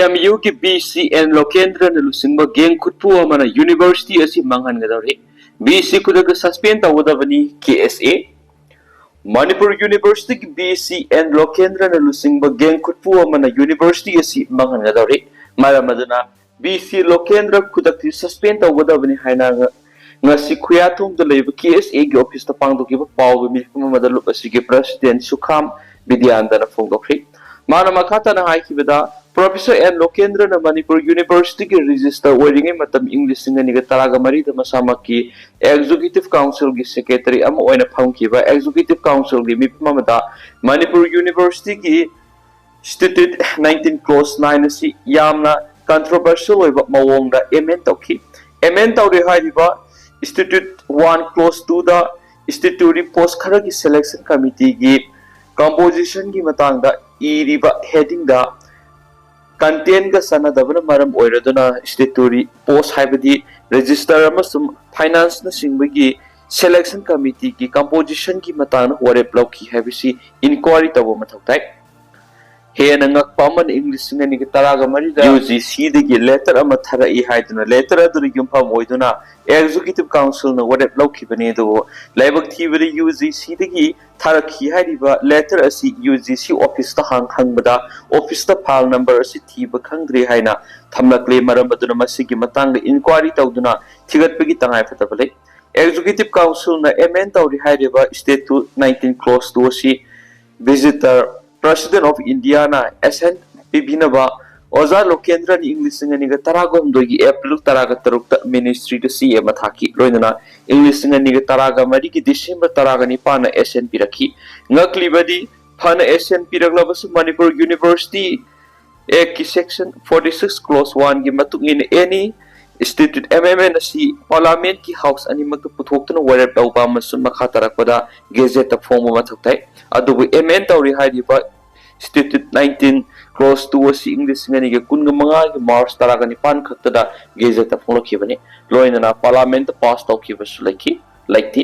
AMU की BCN Lokendra न लुसिंग गेंग खुदपु अमना यूनिवर्सिटी असी मंगन गदौरे BC खुदग सस्पेंड तवदबनी KSA Manipur University की BCN लोकेंद्र न लुसिंग गेंग खुदपु अमना यूनिवर्सिटी असी मंगन गदौरे मरमदना BC लोकेंद्र खुदक सस्पेंड तवदबनी हाइना ngasi khuyatong da leba KSA gi office ta pangdoki ba paw mi madalu asigi president Sukham Vidyanda na phongdokri mana makata na hai kibada Professor N Lokendra na Manipur University ki register oiringe matam English singa ni taraga mari da masama ki Executive Council gi secretary am oina phangkiba Executive Council gi mi mamada Manipur University ki Statute 19 clause 9 si yamna controversial oiba mawong da amend tawki amend tawri haiba Statute 1 clause 2 da statutory post khara ki selection committee gi composition gi matang da iriba heading da content ga sanadabna maram oiraduna statutory post haibadi register amasum finance na singbagi selection committee ki composition ki matang hore block ki habisi inquiry tawo mathautai he nangak paman English singa ni taraga mari da UGC de letter ama thara I haiduna letter adu yumpa moiduna Executive Council na whatever block bane do laibak thibari UGC de thara ki haiba letter asi UGC office ta hangbada office ta file number asi thiba khangdri haina thamlakle maram aduna masigi matang inquiry tawduna thigatpagi tangai fatabale Executive Council na amend tawri haiba statute 19 clause 2 asi visitor President of India na SN Bibinaba Oza Lokendra ni English nga niga taraga humdogi April taraga tarukta Ministry to CM athaki loinana English nga niga taraga mari ki December taraga ni pana SN piraki ngaklibadi pana SN piraglabasu Manipur University Act section 46 clause 1 gi matungin any Statute MMN si Parliament ki House ani magtu puthokna ware tawba masun makha tarakpada Gazette form mathaktai adubu MN tawri haiba Statute 19 clause 2 si English ngani ge kun manga ge March taraga ni pan khakta Gazette form khibani loina na Parliament pass tawki basu like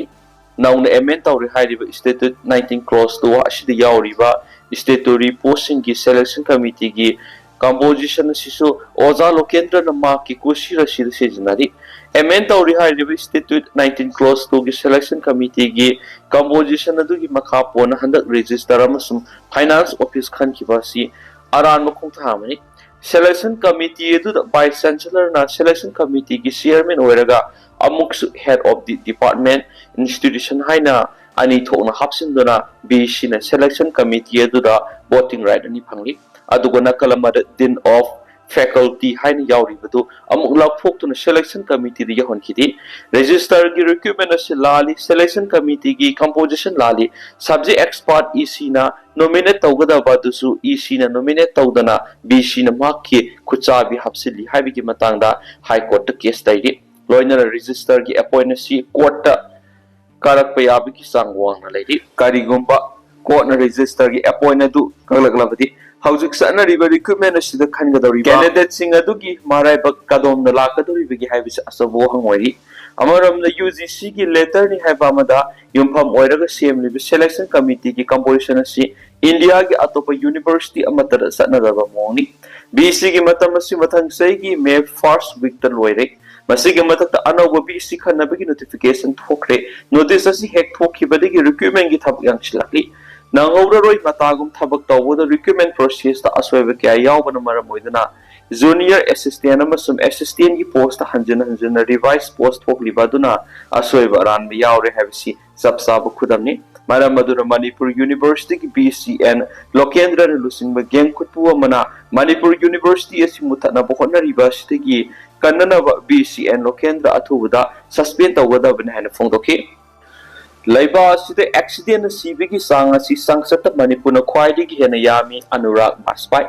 now na MN tawri haiba Statute 19 clause 2 ashidi yauriba statutory posting ki selection committee gi composition sisu Oza Lokendra na ma ki kushi rashid se jinari amend tawri haiba statute 19 clause 2 gi selection committee gi composition adu gi makha pona handak register amasum finance office khan ki basi aran makhong thamani selection committee adu vice chancellor na selection committee gi chairman oiraga amuk head of the department institution haina ani thona hapsinduna BC na selection committee adu da voting right ani phangli adugana kalamada din of faculty haina yauri badu amuk laphok tuna selection committee de yahon khidi register gi recruitment as lali selection committee gi composition lali subject expert EC na nominate tawgada badusu EC na nominate tawdana BC na makki khuchabi hapsili haibi gi matangda high court ta case tairi loina register gi appointment si court ta karak payabi ki sangwang na lairi karigumba court na register gi appointment du kalaglabadi Housing sana riba recruitment as the Kangadori candidate sing adugi Marai Bakadom the Lakadori Vigi Habis as a Wohangwari. Amaram the UGC letter ni Habamada, Yumpam Oiraga same selection committee ki composition as India Atopa University Amatara Sanadava Moni. BC Matamasi Matang Segi may first Victor Loirik. Masigamatak the Anawa BC Kanabiki notification Tokre. Notice as he had Toki Badigi recruitment get up young Shlaki. Nangobroi matagum thabak tawda recruitment process ta asweba kya yawbana maramoidana junior assistant amasum assistant gi post hanjana revise post thokliba duna asweba ran bi yawre habisi sabsab khudamni maramaduna Manipur University ki BCN Lokendra lusingba gem khutpu mana Manipur University asi mutana bokhona university gi kannana BCN Lokendra athubuda suspend tawda ban hana phongdoki Laiba sida accident CB sang si sangsata Manipur na khwaidi gi hena yami Anurag Maspai.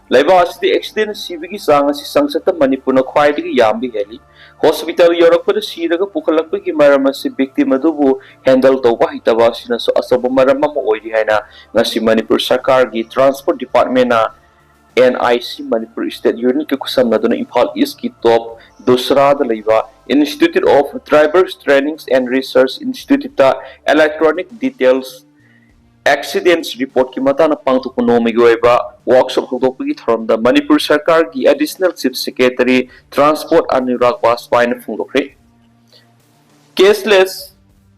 Laiba sida accident CB sang si sangsata Manipur na khwaidi gi yami heli. Hospital Europe da siraga pukhalakpa gi marama si victim adubu handle tawba hitaba sina so asaba marama mo oidi haina ngasi Manipur Sarkar gi transport department na NIC Manipur State Unit ke kusam na dona Imphal East ki top dusra da laiba Institute of Drivers Trainings and Research Institute Electronic Details Accidents Report ki matana pangtuk nomi goiba workshop hokdokpagi thoramda Manipur Sarkar ki Additional Chief Secretary Transport Anurag Baswaina phungdokre. Caseless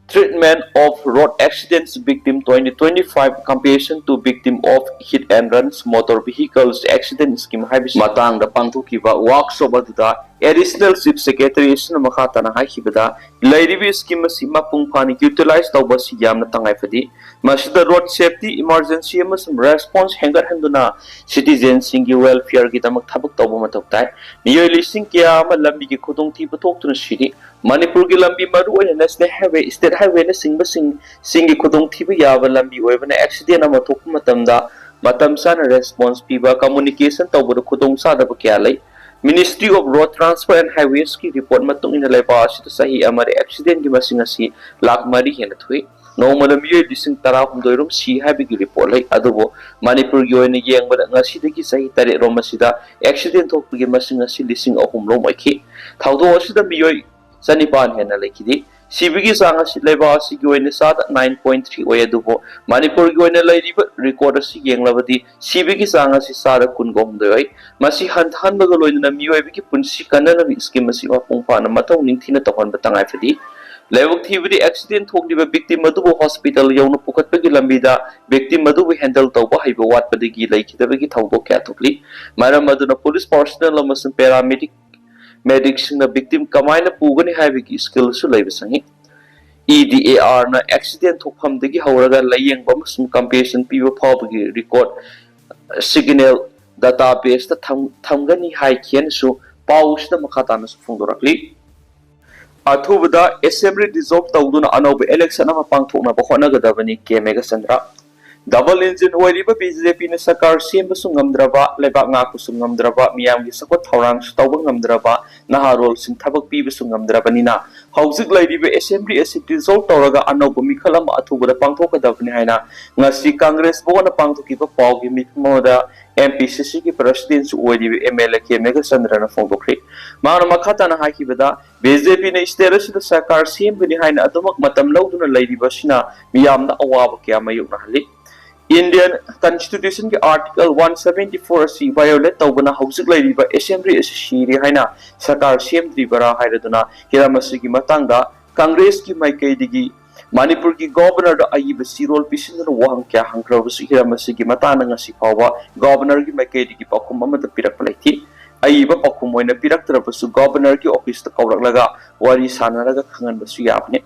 treatment of road accidents victim 2025 comparison to victim of hit and runs motor vehicles accident scheme habis matang da pangthukiba workshop aduda additional chief secretary isna makhatana haikibada lairibi scheme si mapung phani utilize tawba si yamna tangai phadi masida road safety emergency amasum response hangar handuna citizens singi welfare ki tamak thabak tawba matoktai miyoi lising kya ama lambi ki khudong thi pathok tuna sidi Manipur ki lambi maru oina national highway state highway na singi khudong thiba yaba lambi oibana accident ama thokpa matamda matam sana response piba communication tawba khudong sadaba kya lai Ministry of Road Transport and Highways ki report matung ina laiba asita sahi amare accident ki masing asi lakh mari hena thui no malamiyoi dising tara humdoirum si habi ki report lai adubo Manipur ki oina yengbada ngasi dagi sahi tare rom asida accident thokpa ki masing asi lising ahum lo maiki thaudo asida miyoi Sanipan hena lekidi CBG sang asi leba asi ki oina sada 9.3 oya dubo Manipur ki oina lairiba record asi yenglabadi CBG sang asi sada kun gom doi masi han baga loina miyoi biki punsi kanana bi scheme asi mapung phana matau ningthina tokon batangai phadi Lewak thibidi accident thokdiba victim madubo hospital yauna pukatpagi lambida victim madubo handle tawba haiba watpadagi laikidabagi thawdo kya thokli maram maduna police personnel amasung paramedic medics na victim kamaina pugani haibiki skill su leiba sangi EDAR na accident thokpham dagi hauraga layeng bamasum compassion piba phawbagi record signal database ta thamgani hai kien su paus na makhatana su phungdorakli athubada assembly dissolve tawduna anoba election ama pangthokna bakhona gadabani kemega sandra double engine oiliba BJP na sakar semba su ngamdraba lebak nga ku su ngamdraba miyam gi sakot Thourang su tawba ngamdraba naharol sin thabak piba su ngamdraba nina hauzik laidiba assembly asi dissolve tawraga anoba mikhalam athubada pangthokadabani haina ngasi congress bona pangthokiba pawgi mikmoda MPCC ki president su oiliba MLA ke mega sandrana phongdokri mana makhata na hakibada BJP na state da sakar sembani haina adumak matam lawduna laidiba sina miyamna awaba kya mayuk na hali Indian Constitution ki Article 174 si violate tawbana hausik lairiba assembly asiri haina sakar semdri bara hairaduna hiramasi ki matangda Congress ki maikai digi Manipur ki governor da ayiba sirol pisinna wahang kya hangrabusu hiramasi ki matana ngasi phawa governor ki maikai digi pakum amata pirak palaithi ayiba pakum oina pirak tarabasu governor ki office ta kawraklaga wari sanaraga khangan basu yabne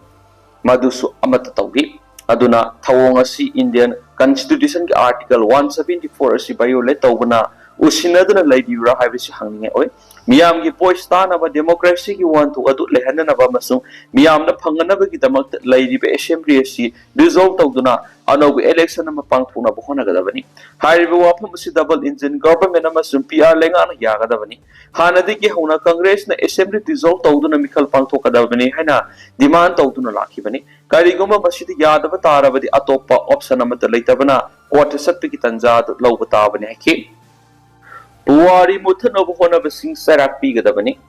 madusu amata tawgi aduna thawong asi Indian Constitution ki Article 174 asi violate tawbana usinaduna laidibra haibisi hangninge oi miyam ki poistana ba democracy ki wan tu adu lehanna ba masung miyam na phangana ba ki damak laidiba assembly asi dissolve tawduna anob election ma pangthuna ba hona gadabani hariba wafam asi double engine government ama sum PR lenga na ya gadabani hanadi ki hona congress na assembly dissolve tawduna mikhal pangthokadabani haina demand tawduna lakhibani karigoma masidi yadaba tarabadi atopa option amata leitabana court satpi ki tanja lawba tabani haki Puwari muthana buhona basing sarapi gadabani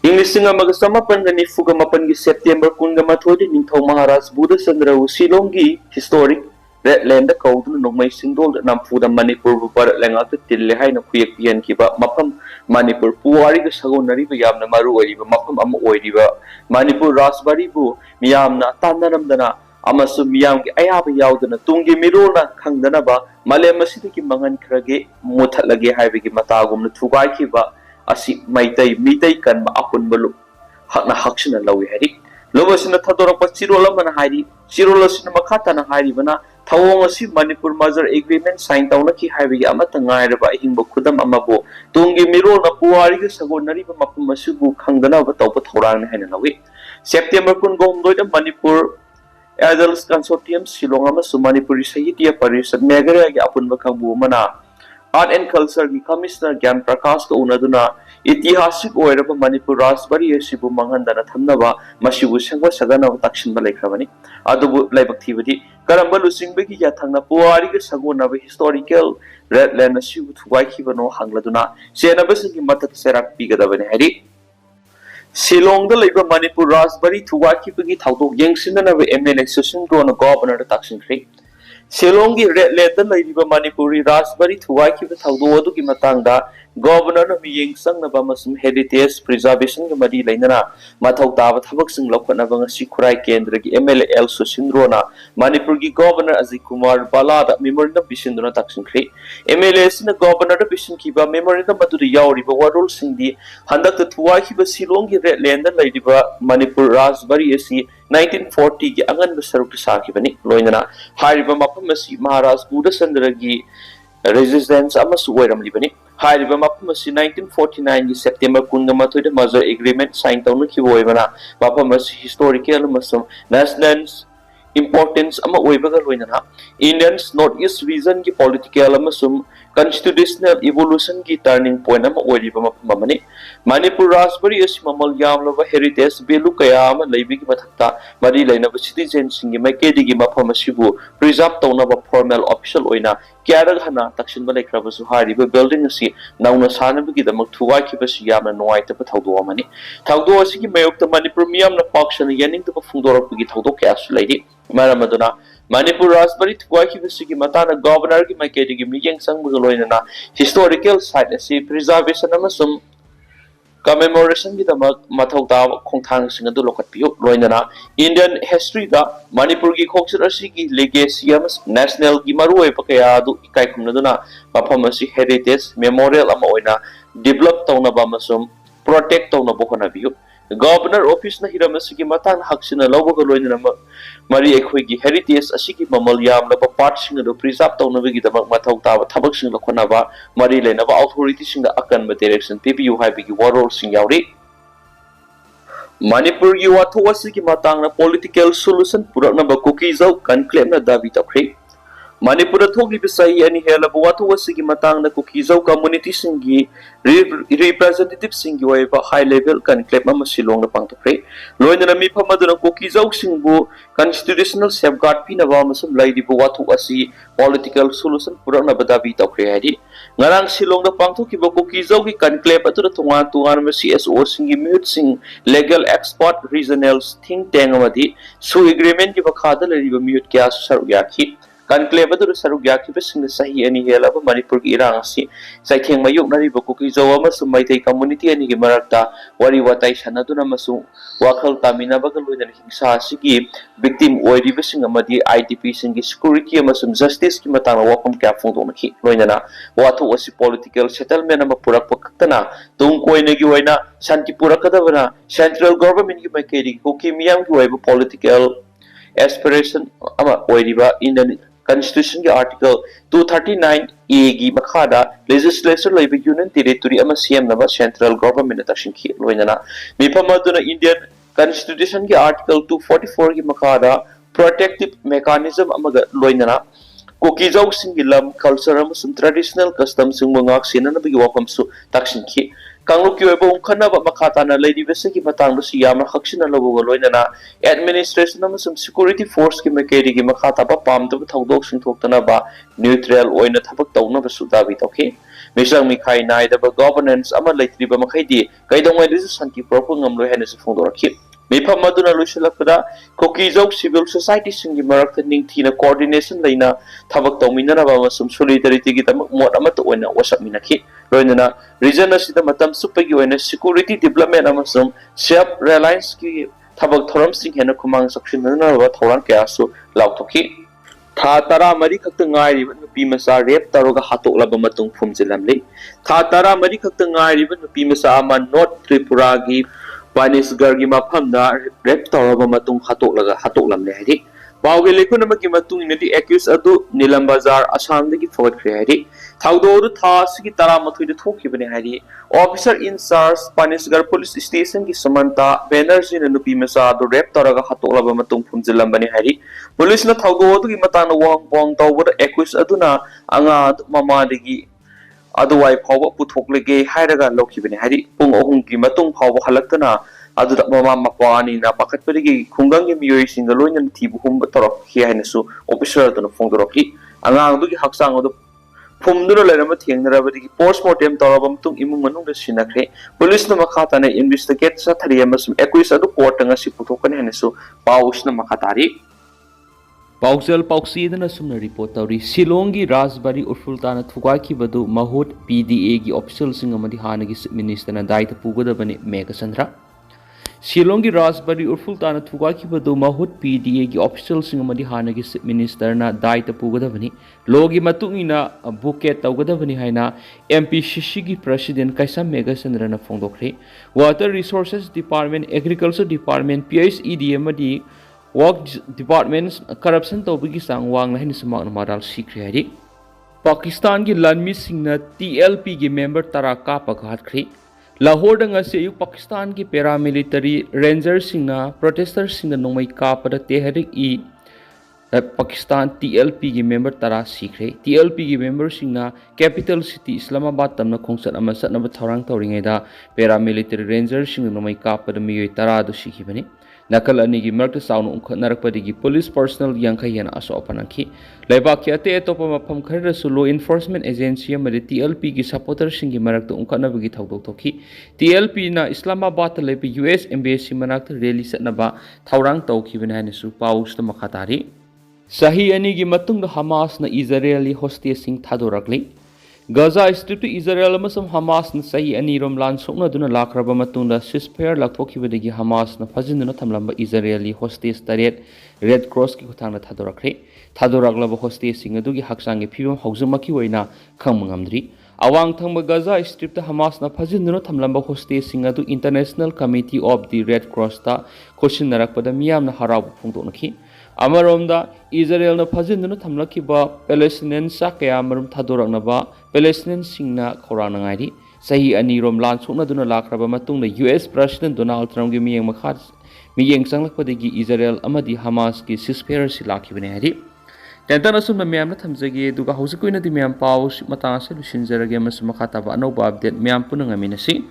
English nga magasamapan gani fuga mapan gi September kunga mathodi ningthau Maharaj Buddha Chandra Silongi historic red land kaudun nongmai singdol namfuda Manipur bupar lenga ta tille haina kuyak pian kiba mapam Manipur puwari ga sagonari ba yamna maru oiriba mapam am oiriba Manipur rasbari bu miyamna tannaramdana amasu miyam ki ayaba yaudana tungi mirona khangdana ba malem asidi ki mangan khrage muthalage haibigi matagum na thugai ki ba asi maitai mitai kan ma akun balu hakna haksina lawi hari lobasina thadora pa chirola man hari chirola sina makhata na hari bana thawong asi Manipur Merger Agreement sign tawna ki haibigi amata ngaira ba hingba khudam amabo tungi mirona puwari ga sagonari ba mapum masubu khangdana ba tawpa Thourang na haina lawi September kun gomdoi da Manipur Adults Consortium Shillong amasung Manipuri Sahitya Parishad Megara gi apunba khangbu mana Art and Culture gi Commissioner Gyan Prakash ka unaduna itihasik oiraba Manipur Rasbari asibu manghandana thamnaba masibu sangwa sagana taksinba laikhrabani adubu laibak thibadi karamba lusingbagi yathangna puwari ga sagonaba historical red land asibu thugai khibano hangladuna senabasigi matak serak pigadabani hari Shillongda laiba Manipur Raspberry Thuwakipagi Thaudo Yangsinanaba MLA Susindrona Governor Taksinkhre. Shillongi Red Letter Laiba Manipuri Raspberry Thuwakipa Thaudo Matanga, Governor of Yingsang Nabamasum Heritage Preservation Madi Lainana, Matauta, Tabaxing Lokanabanga Sikurai Kendragi, MLA El Susindrona, Manipurgi Governor Azikumar Balada, Memorandum Bishindra Taksinkhre. MLA in the Governor of Bishan Kiba, Memorandum to the Yauri, Wadol Sindi, Handak the Tuwakiba Shillongi Red Lander Ladiba, Manipur Raspberry 1940 ki angan besaruk saki bani loinana hariba mapamasi Maharaj Buddha Sandragi resistance amasu oiramli bani hariba mapamasi 1949 ki September kundamathoi da major agreement sign tawna ki oibana mapamasi historical amasum national importance ama oibaga loinana Indians Northeast region ki political amasum constitutional evolution ki turning point ama oiriba mapamani Manipur Raspberry is mamal yamlava heritage belu kaya ama laibi ki mathakta mari lainaba citizens singi maikedi ki mapamasibu preserve tawnaba formal official oina kyarag hana taksinba laikrabasu hariba building asi nauna sanabagi damak thuwai ki basi yamna noaita pa thaudo amani thaudo asi ki mayokta Manipur miyamna paksana yaning ta phungdorapagi thaudo kya su laidi maramaduna Manipur Raspberry Thuwai ki basi ki matana governor ki maikedi ki miyang sangba loinana historical site asi preservation amasum commemoration ki damak mathauta khongthang singa du lokat piu loinana Indian history da Manipur ki khokchar asi ki legacy amas national ki maru oi pakaya du ikai khumna duna mafam asi heritage memorial ama oina develop tawna ba masum protect tawna bokona biu Governor office na hiram asi ki matang haksina lobo loinana mari ekhoi ki heritage asi ki mamal yam la part singa do preserve tawna bi damak mathauta thabak singa khona ba mari lena ba authority singa akan ba direction PPU hai bi ki warol sing yauri Manipur ki watho asi ki matang na political solution purak na ba kuki zau kan claim na dabi takre Manipur thogi bisai ani hela ba watho asi ki matang na kuki zau community singi representative singi wai ba high level kan claim ma silong na pangtokre loina na mi phamaduna kuki zau singbu constitutional safeguard pina ba masum laidi ba watho asi political solution purak na ba dabi takre hari ngarang silong na pangthoki ba kuki zau ki kan claim atu tungan tungan ma CSO singi mute sing legal expert regional think tank amadi su agreement ki ba khada lari ba mute kya saru yakhi conclave adu saruk yakhi besing sahi ani hela ba Manipur ki irang asi saitheng mayuk nari ba kuki zawa ma sumai thai community ani ki marakta wari watai sanaduna masu wakhal tamina ba galoi na hingsa asi ki victim oiri besing amadi IDP sing ki security amasum justice ki matang wapam kya phungdo makhi loinana watho asi political settlement ama purak paktana tung koi ne ki hoina shanti purakadabana central government ki maikeri kuki miyam ki waiba political aspiration ama oiriba in the Constitution ki Article 239A ki makhada legislature laiba union territory ama CM naba central government tashin ki loinana mipamaduna Indian Constitution ki Article 244 ki makhada protective mechanism ama loinana kuki jau singilam culture ama sum traditional custom sing mangak sinana bi wapam su takshin ki Kanglu ki webo khana ba makhata na lady bese ki matang do siyam haksina lobo loinana administration amasum security force ki mekeri ki makhata ba pam to thodok sing thoktana ba neutral oina thabak tawna ba suda bi tokhi misang mi khai nai da ba governance ama leitri ba makhai di kaidong wai dis santi proper ngam lo hene se phongdo rakhi mifam maduna lusilakpada koki jau civil society singi marak ning thina coordination laina thabak tawmina na ba masum solidarity ki tamak mot ama to oina wasap minakhi loinana region asida matam supagi oina security development amasum self reliance ki thabak thoram sing hena khumang saksin na ba thoran kya su lauthoki tha tara mari khakta ngai ri nupi masa rep taroga hatok laba matung phumjilam le tha tara mari khakta ngai ri nupi masa ama north tripura gi Panisgar gi mafamda rep tawaba matung hatok lam le hari bawge lekun ma ki matung inadi accused adu Nilam Bazar Assam dagi forward kre hari thaudo ru thas ki tara mathoi de thoki bane hari officer in charge Panisgar police station ki Samanta Banerjee na nupi masa adu rep taraga hatok laba matung phumjilam bane hari police na thaudo adu ki matana wang pong tawba accused aduna anga mama dagi Aduwai Power Putoklege Hiraga Lokibin Hari Pung Ohungi Matung Power Halaktana Adu Mama Mapani na Pakatpegi Kungangi Mui Singaloin and Tibu Humbatorok Hianasu officer than Fondoroki Angang Haksang of the phumduna lairama thengnarabadigi postmortem tawraba matung imung manungda sinakre police na makhatana investigate sa thari amasum accuse adu court ngasi puthokani hanesu pausna makhatari Pausal Pausidana Sumna report Tauri Silongi Rasbari Urfultana Thugaki Badu Mahut PDA gi official Singamadi Hanagi Minister and Daita Pugadabani Megasandra Silongi Rasbari Urfultana Thugaki Badu Mahut PDA gi official Singamadi Hanagi Minister na Daita Pugadabani Logi Matungina Buket Taugadabani Haina MPCC gi President Kaisa Megasandra na Fondokre Water Resources Department Agriculture Department PSEDMD Work departments corruption to bigi sang wang lahin sumak na maral sikri hari Pakistan ki lanmi singna TLP ki member tara ka paghat khri Lahore danga se yu Pakistan ki paramilitary ranger singna protester singna nomai ka pada teharik i Pakistan TLP ki member tara sikre TLP ki member singna capital city Islamabad tamna khongsat ama satna ba Thourang Thourang da paramilitary ranger singna nomai ka pada miyoi tara do sikhi bani Nakal anigi merk saunu narakpadigi police personnel yangkai yana aso apanangki Laibak ate atopa mapam kharira su law enforcement agency amadi TLP gi supporter singi marak to unkana bagi thawdok thoki TLP na Islamabad lepi US embassy manak rally satnaba Thourang tawki bana su paus ta makhatari Sahi anigi matung Hamas na Israeli hostage sing thadorakli Gaza Strip to Israel amasam Hamas na sahi anirom lan sokna duna lakraba matunda ceasefire laktokibadagi Hamas na fajinduna thamlamba Israeli hostage taret Red Cross ki kuthangna thadorakre thadoraklaba hostage sing adugi haksangi phibam haujumaki oina khangmangamdri awang thangba Gaza Strip ta Hamas na fajinduna thamlamba hostage sing adu International Committee of the Red Cross ta question narakpada miyamna harabu phongdonaki Amaromda Israel na fajinduna thamlakiba Palestinian sa kaya marum thadoraknaba Palestinian singna khorana ngairi sahi anirom lan sokna duna lakraba matungna US President Donald Trump gi miyeng sanglakpadagi Israel amadi Hamas ki ceasefire si lakhibane hari tentana sumna miyamna thamjagi duga hausukoina di miyam paus matang se lusinjarage mas makhataba anoba update miyam punangaminasi